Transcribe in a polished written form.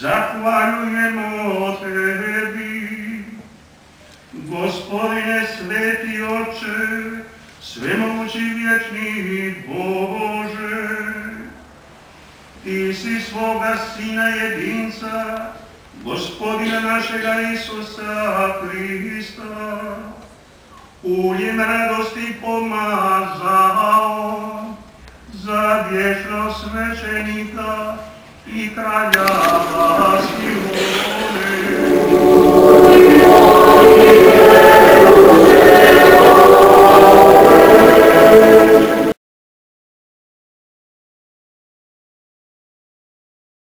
zahvaljujemo Tebi. Gospodine sveti Oče, svemogući vječni Bože, Ti si svoga Sina jedinca, Gospodina našega Isusa Hrista, uljem radosti pomazao za vječnog svećenika i kralja